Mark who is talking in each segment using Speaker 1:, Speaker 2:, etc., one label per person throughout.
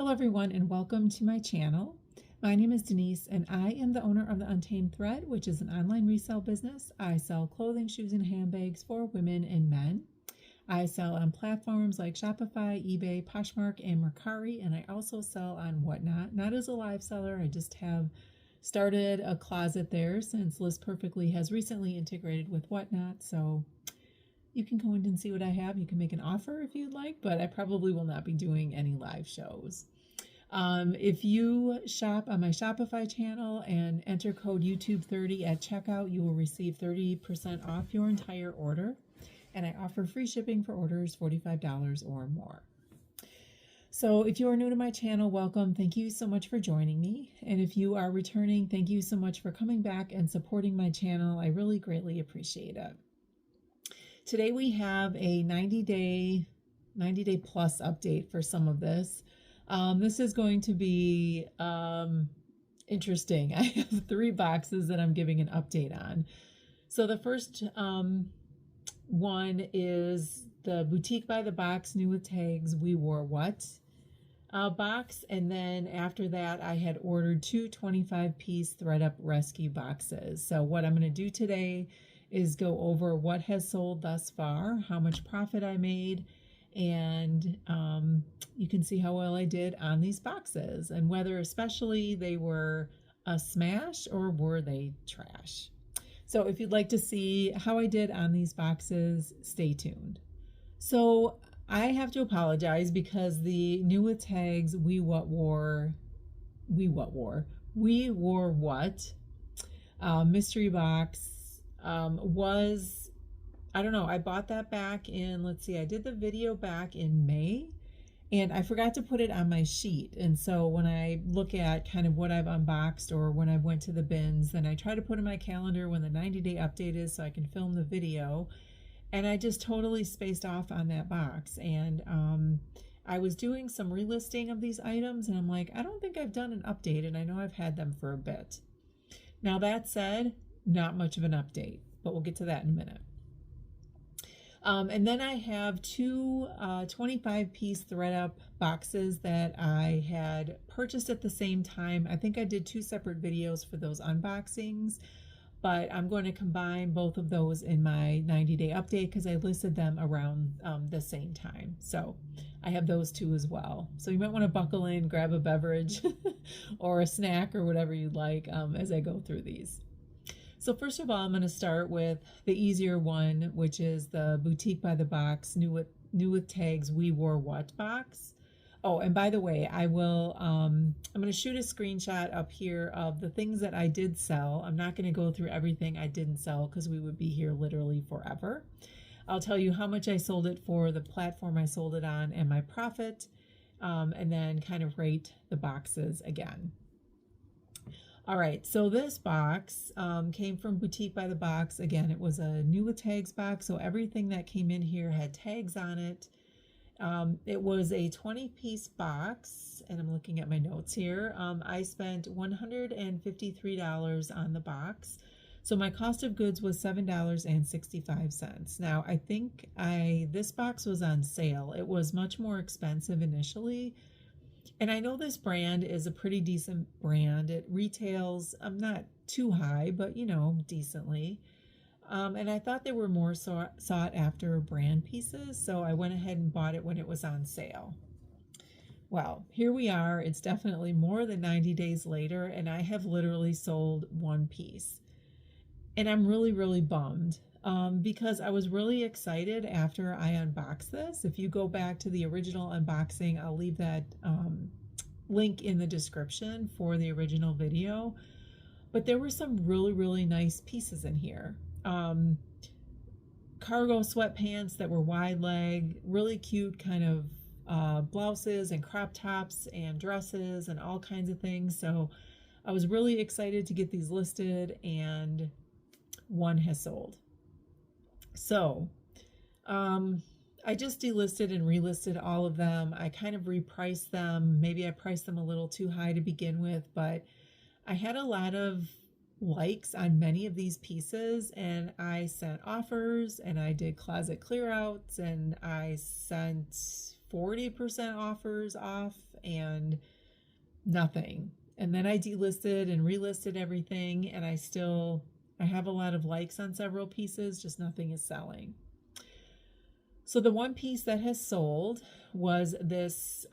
Speaker 1: Hello everyone and welcome to my channel. My name is Denise and I am the owner of the Untamed Thread, which is an online resale business. I sell clothing, shoes, and handbags for women and men. I sell on platforms like Shopify, eBay, Poshmark, and Mercari, and I also sell on Whatnot. Not as a live seller, I just have started a closet there since Liz Perfectly has recently integrated with Whatnot, so you can go in and see what I have. You can make an offer if you'd like, but I probably will not be doing any live shows. If you shop on my Shopify channel and enter code YouTube30 at checkout, you will receive 30% off your entire order. And I offer free shipping for orders $45 or more. So if you are new to my channel, welcome. Thank you so much for joining me. And if you are returning, thank you so much for coming back and supporting my channel. I really greatly appreciate it. Today we have a 90-day plus update for some of this. This is going to be interesting. I have 3 boxes that I'm giving an update on. So the first one is the Boutique by the Box New with Tags WeWoreWhat box. And then after that, I had ordered 2 25-piece ThredUp rescue boxes. So what I'm going to do today is go over what has sold thus far, how much profit I made, and you can see how well I did on these boxes and whether especially they were a smash or were they trash. So if you'd like to see how I did on these boxes, stay tuned. So I have to apologize because the New with Tags WeWoreWhat mystery box was, I don't know, I bought that back in, let's see, I did the video back in May and I forgot to put it on my sheet. And so when I look at kind of what I've unboxed or when I went to the bins, then I try to put in my calendar when the 90-day update is so I can film the video. And I just totally spaced off on that box. And I was doing some relisting of these items and I'm like, I don't think I've done an update and I know I've had them for a bit. Now that said, not much of an update, but we'll get to that in a minute. And then I have 2 25-piece ThredUp boxes that I had purchased at the same time. I think I did 2 separate videos for those unboxings, but I'm going to combine both of those in my 90-day update because I listed them around the same time. So I have those 2 as well. So you might want to buckle in, grab a beverage or a snack or whatever you'd like as I go through these. So first of all, I'm going to start with the easier one, which is the Boutique by the Box New with Tags WeWoreWhat box. Oh, and by the way, I will I'm going to shoot a screenshot up here of the things that I did sell. I'm not going to go through everything I didn't sell because we would be here literally forever. I'll tell you how much I sold it for, the platform I sold it on, and my profit, and then kind of rate the boxes again. All right, so this box came from Boutique by the Box. Again, it was a New with Tags box, so everything that came in here had tags on it. It was a 20-piece box, and I'm looking at my notes here. I spent $153 on the box, so my cost of goods was $7.65. Now, I think this box was on sale. It was much more expensive initially. And I know this brand is a pretty decent brand. It retails, not too high, but you know, decently. And I thought they were more sought after brand pieces, so I went ahead and bought it when it was on sale. Well, here we are. It's definitely more than 90 days later, and I have literally sold 1 piece. And I'm really, really bummed. Because I was really excited after I unboxed this. If you go back to the original unboxing, I'll leave that link in the description for the original video. But there were some really, really nice pieces in here. Cargo sweatpants that were wide leg, really cute kind of blouses and crop tops and dresses and all kinds of things. So I was really excited to get these listed, and 1 has sold. So I just delisted and relisted all of them. I kind of repriced them. Maybe I priced them a little too high to begin with, but I had a lot of likes on many of these pieces, and I sent offers and I did closet clear outs and I sent 40% offers off and nothing. And then I delisted and relisted everything, and I have a lot of likes on several pieces, just nothing is selling. So the one piece that has sold was this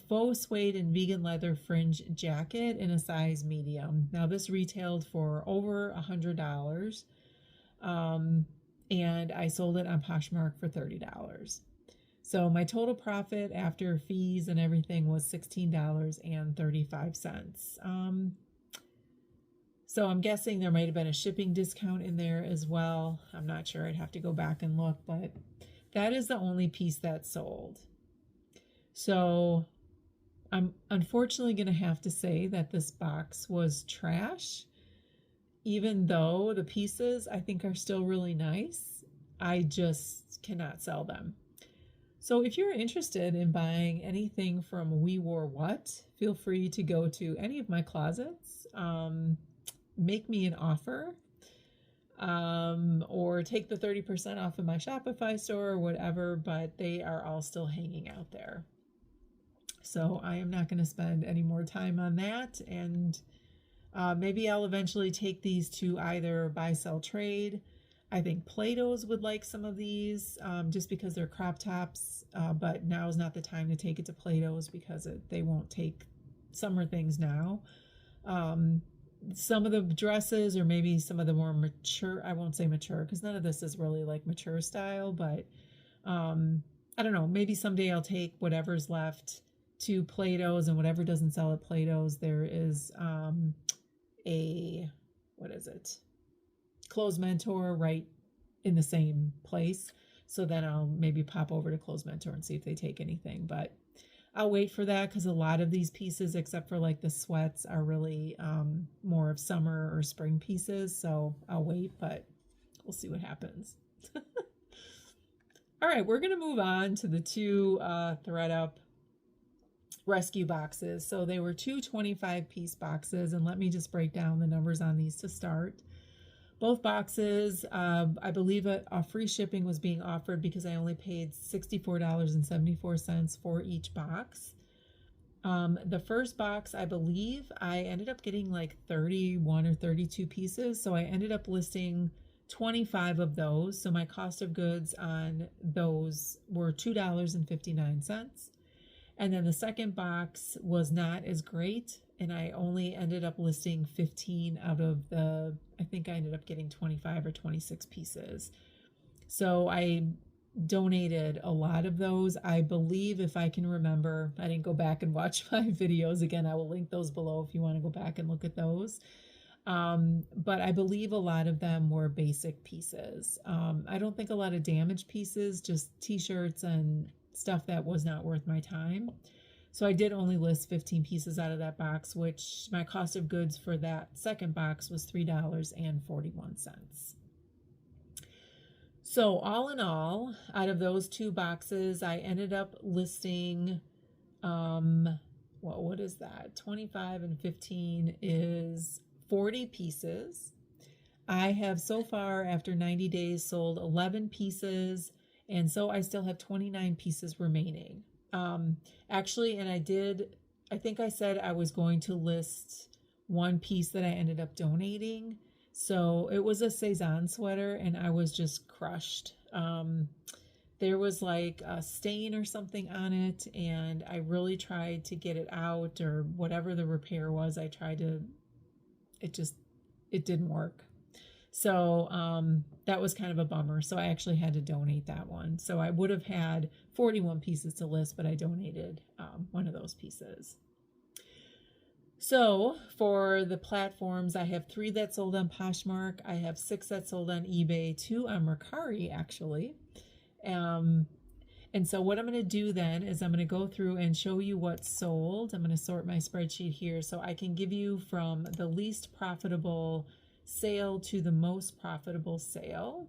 Speaker 1: faux suede and vegan leather fringe jacket in a size medium. Now this retailed for over $100, and I sold it on Poshmark for $30. So my total profit after fees and everything was $16.35. So I'm guessing there might have been a shipping discount in there as well. I'm not sure. I'd have to go back and look, but that is the only piece that sold. So I'm unfortunately going to have to say that this box was trash, even though the pieces I think are still really nice. I just cannot sell them. So if you're interested in buying anything from WeWoreWhat, feel free to go to any of my closets, make me an offer, or take the 30% off of my Shopify store or whatever, but they are all still hanging out there. So I am not going to spend any more time on that. And maybe I'll eventually take these to either buy, sell, trade. I think Plato's would like some of these just because they're crop tops, but now is not the time to take it to Plato's because they won't take summer things now. Some of the dresses, or maybe some of the more mature, I won't say mature because none of this is really like mature style, but I don't know, maybe someday I'll take whatever's left to Plato's, and whatever doesn't sell at Plato's, there is Clothes Mentor right in the same place. So then I'll maybe pop over to Clothes Mentor and see if they take anything, but I'll wait for that because a lot of these pieces, except for like the sweats, are really more of summer or spring pieces. So I'll wait, but we'll see what happens. All right, we're going to move on to the two ThredUp rescue boxes. So they were two 25-piece boxes, and let me just break down the numbers on these to start. Both boxes, I believe a free shipping was being offered because I only paid $64.74 for each box. The first box, I believe I ended up getting like 31 or 32 pieces. So I ended up listing 25 of those. So my cost of goods on those were $2.59. And then the second box was not as great, and I only ended up listing 15 out of the, I think I ended up getting 25 or 26 pieces. So I donated a lot of those. I believe, if I can remember, I didn't go back and watch my videos again. I will link those below if you want to go back and look at those. But I believe a lot of them were basic pieces. I don't think a lot of damaged pieces, just t-shirts and stuff that was not worth my time. So I did only list 15 pieces out of that box, which my cost of goods for that second box was $3.41. So all in all, out of those two boxes, I ended up listing, what is that? 25 and 15 is 40 pieces. I have so far, after 90 days, sold 11 pieces, and so I still have 29 pieces remaining. Actually, and I think I said I was going to list one piece that I ended up donating. So it was a Cezanne sweater, and I was just crushed. There was like a stain or something on it, and I really tried to get it out, or whatever the repair was. It didn't work. So that was kind of a bummer. So I actually had to donate that one. So I would have had 41 pieces to list, but I donated one of those pieces. So for the platforms, I have 3 that sold on Poshmark. I have 6 that sold on eBay, 2 on Mercari, actually. And so what I'm going to do then is I'm going to go through and show you what's sold. I'm going to sort my spreadsheet here so I can give you from the least profitable sale to the most profitable sale.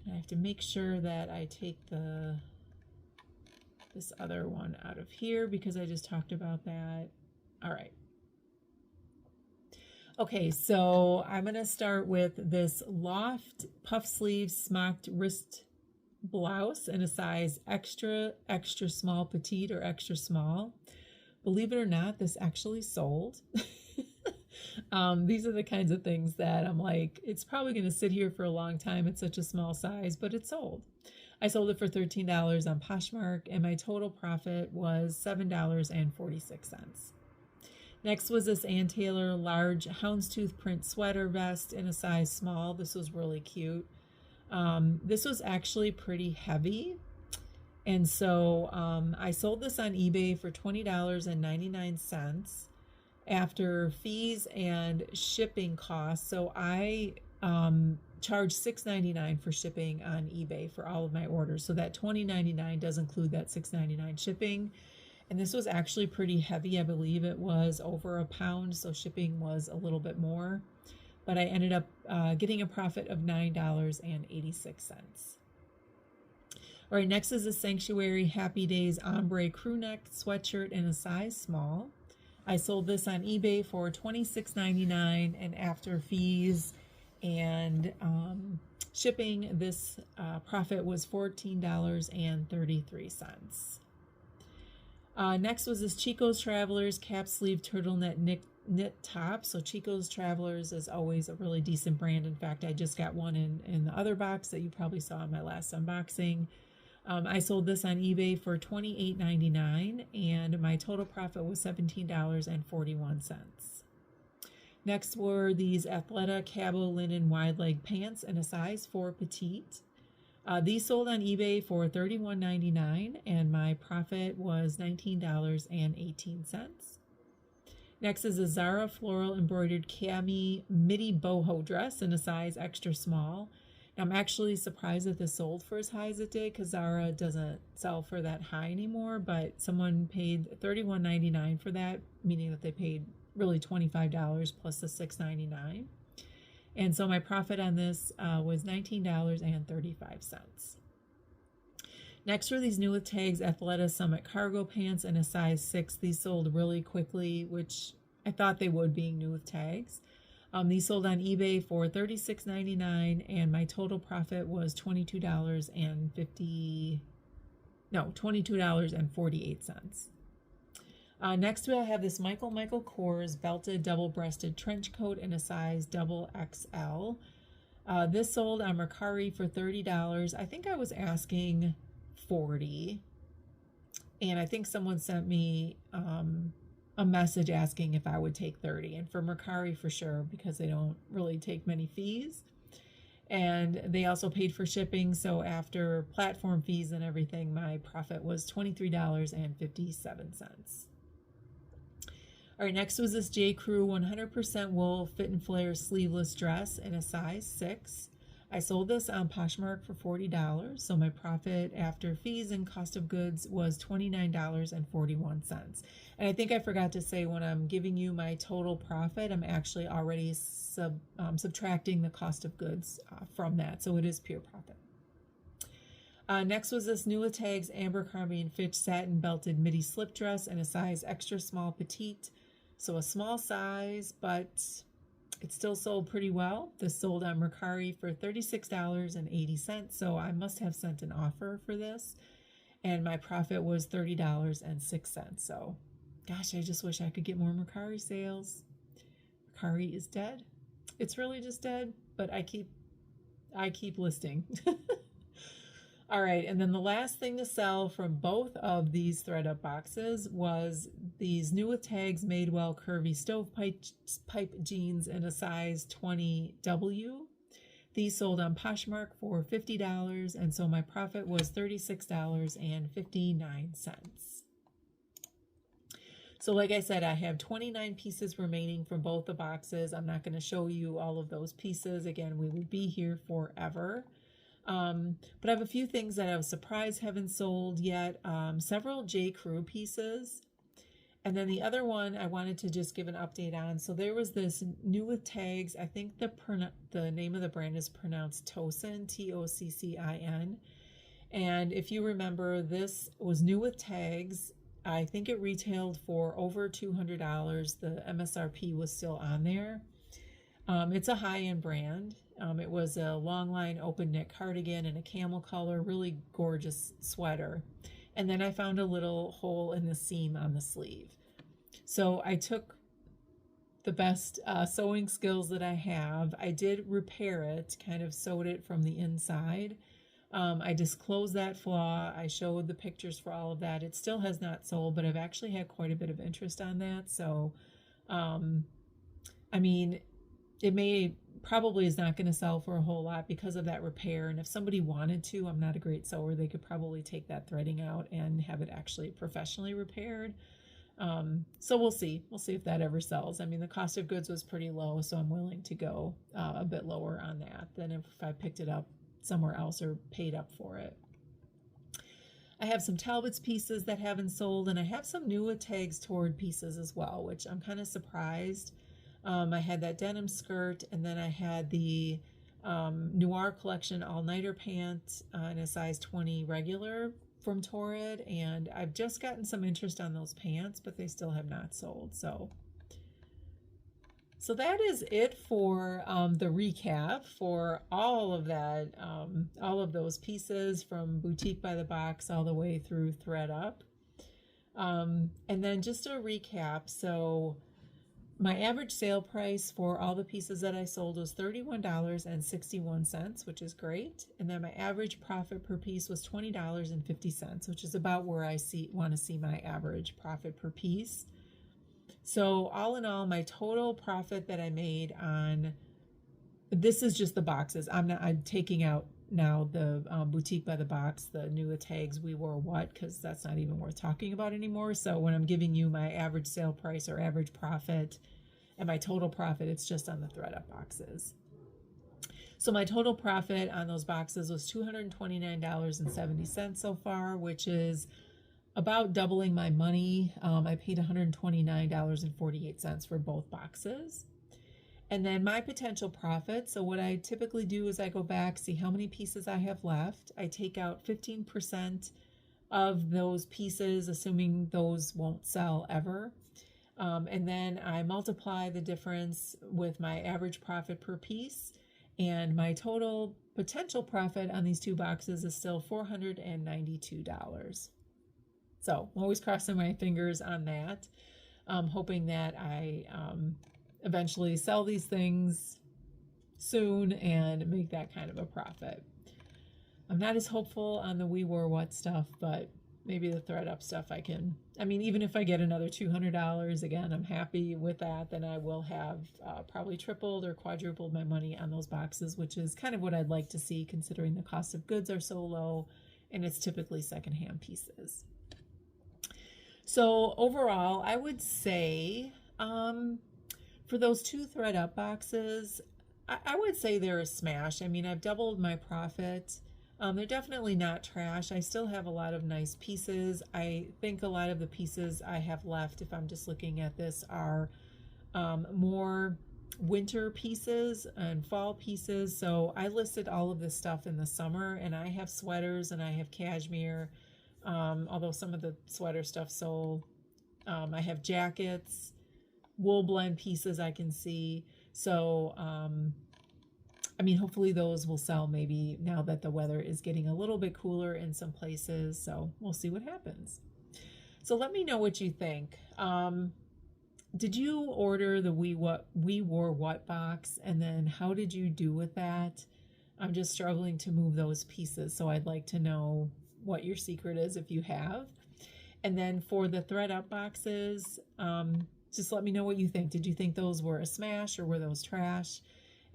Speaker 1: And I have to make sure that I take this other one out of here because I just talked about that. All right. Okay, so I'm going to start with this Loft puff sleeve smocked wrist blouse in a size extra, extra small petite or extra small. Believe it or not, this actually sold. These are the kinds of things that I'm like, it's probably going to sit here for a long time. It's such a small size, but it sold. I sold it for $13 on Poshmark, and my total profit was $7.46. Next was this Ann Taylor large houndstooth print sweater vest in a size small. This was really cute. This was actually pretty heavy. And so I sold this on eBay for $20.99 after fees and shipping costs. So I charged $6.99 for shipping on eBay for all of my orders. So that $20.99 does include that $6.99 shipping. And this was actually pretty heavy. I believe it was over a pound, so shipping was a little bit more. But I ended up getting a profit of $9.86. All right, next is a Sanctuary Happy Days ombre crew neck sweatshirt in a size small. I sold this on eBay for $26.99, and after fees and shipping, this profit was $14.33. Next was this Chico's Travelers cap sleeve turtleneck knit top. So Chico's Travelers is always a really decent brand. In fact, I just got one in the other box that you probably saw in my last unboxing. I sold this on eBay for $28.99, and my total profit was $17.41. Next were these Athleta Cabo linen wide leg pants in a size 4 petite. These sold on eBay for $31.99, and my profit was $19.18. Next is a Zara floral embroidered cami midi boho dress in a size extra small. I'm actually surprised that this sold for as high as it did, because Zara doesn't sell for that high anymore, but someone paid $31.99 for that, meaning that they paid really $25 plus the $6.99. And so my profit on this was $19.35. Next were these new with tags Athleta Summit cargo pants in a size 6. These sold really quickly, which I thought they would, being new with tags. These sold on eBay for $36.99, and my total profit was $22.48. Next I have this Michael Kors belted double-breasted trench coat in a size XXL. This sold on Mercari for $30. I think I was asking $40, and I think someone sent me a message asking if I would take $30, and for Mercari for sure, because they don't really take many fees, and they also paid for shipping. So after platform fees and everything, my profit was $23.57. All right, next was this J. Crew 100% wool fit and flare sleeveless dress in a size 6. I sold this on Poshmark for $40, so my profit after fees and cost of goods was $29.41. And I think I forgot to say, when I'm giving you my total profit, I'm actually already subtracting the cost of goods from that, so it is pure profit. Next was this new with tags Abercrombie & Fitch satin belted midi slip dress in a size extra small petite. So a small size, but it still sold pretty well. This sold on Mercari for $36.80, so I must have sent an offer for this, and my profit was $30.06. So, gosh, I just wish I could get more Mercari sales. Mercari is dead. It's really just dead, but I keep listing. All right, and then the last thing to sell from both of these ThredUp boxes was these new with tags Madewell curvy stovepipe jeans in a size 20W. These sold on Poshmark for $50, and so my profit was $36.59. So like I said, I have 29 pieces remaining from both the boxes. I'm not going to show you all of those pieces. Again, we would be here forever. But I have a few things that I was surprised haven't sold yet. Several J. Crew pieces. And then the other one I wanted to just give an update on. So there was this new with tags. I think the name of the brand is pronounced Toccin, Toccin. And if you remember, this was new with tags. I think it retailed for over $200. The MSRP was still on there. It's a high-end brand. It was a long line open knit cardigan in a camel color, really gorgeous sweater. And then I found a little hole in the seam on the sleeve. So I took the best sewing skills that I have. I did repair it, kind of sewed it from the inside. I disclosed that flaw. I showed the pictures for all of that. It still has not sold, but I've actually had quite a bit of interest on that. So, I mean, it probably is not going to sell for a whole lot because of that repair. And if somebody wanted to, I'm not a great sewer, they could probably take that threading out and have it actually professionally repaired. So we'll see. We'll see if that ever sells. I mean, the cost of goods was pretty low, so I'm willing to go a bit lower on that than if I picked it up somewhere else or paid up for it. I have some Talbot's pieces that haven't sold, and I have some Newa Tags Toward pieces as well, which I'm kind of surprised. I had that denim skirt, and then I had the Noir Collection all-nighter pant in a size 20 regular from Torrid, and I've just gotten some interest on those pants, but they still have not sold. So that is it for the recap for all of that, all of those pieces from Boutique by the Box all the way through ThredUp. And then just a recap. So my average sale price for all the pieces that I sold was $31.61, which is great. And then my average profit per piece was $20.50, which is about where I want to see my average profit per piece. So all in all, my total profit that I made on, this is just the boxes. I'm taking out now the Boutique by the Box, the Newa Tags WeWoreWhat, because that's not even worth talking about anymore. So when I'm giving you my average sale price or average profit and my total profit, it's just on the ThredUp boxes. So my total profit on those boxes was $229.70 so far, which is about doubling my money. I paid $129.48 for both boxes. And then my potential profit. So what I typically do is I go back, see how many pieces I have left. I take out 15% of those pieces, assuming those won't sell ever. And then I multiply the difference with my average profit per piece. And my total potential profit on these two boxes is still $492. So I'm always crossing my fingers on that, hoping that I eventually sell these things soon and make that kind of a profit. I'm not as hopeful on the WeWoreWhat stuff, but maybe the ThredUp stuff I can. I mean, even if I get another $200, again, I'm happy with that. Then I will have probably tripled or quadrupled my money on those boxes, which is kind of what I'd like to see considering the cost of goods are so low and it's typically secondhand pieces. So overall, I would say for those two ThredUp boxes, I would say they're a smash. I mean, I've doubled my profit. They're definitely not trash. I still have a lot of nice pieces. I think a lot of the pieces I have left, if I'm just looking at this, are more winter pieces and fall pieces. So I listed all of this stuff in the summer, and I have sweaters and I have cashmere. Although some of the sweater stuff sold. I have jackets, wool blend pieces I can see. So, I mean, hopefully those will sell maybe now that the weather is getting a little bit cooler in some places. So we'll see what happens. So let me know what you think. Did you order the WeWoreWhat box? And then how did you do with that? I'm just struggling to move those pieces. So I'd like to know what your secret is if you have. And then for the ThredUp boxes, just let me know what you think. Did you think those were a smash or were those trash?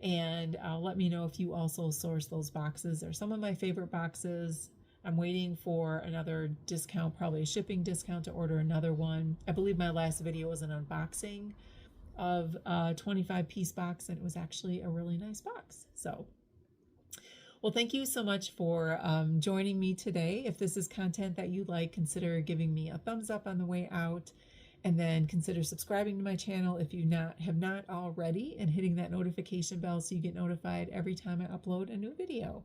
Speaker 1: And let me know if you also source those boxes. They're some of my favorite boxes. I'm waiting for another discount, probably a shipping discount, to order another one. I believe my last video was an unboxing of a 25-piece box, and it was actually a really nice box. So well, thank you so much for joining me today. If this is content that you like, consider giving me a thumbs up on the way out, and then consider subscribing to my channel if you have not already, and hitting that notification bell so you get notified every time I upload a new video.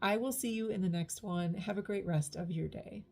Speaker 1: I will see you in the next one. Have a great rest of your day.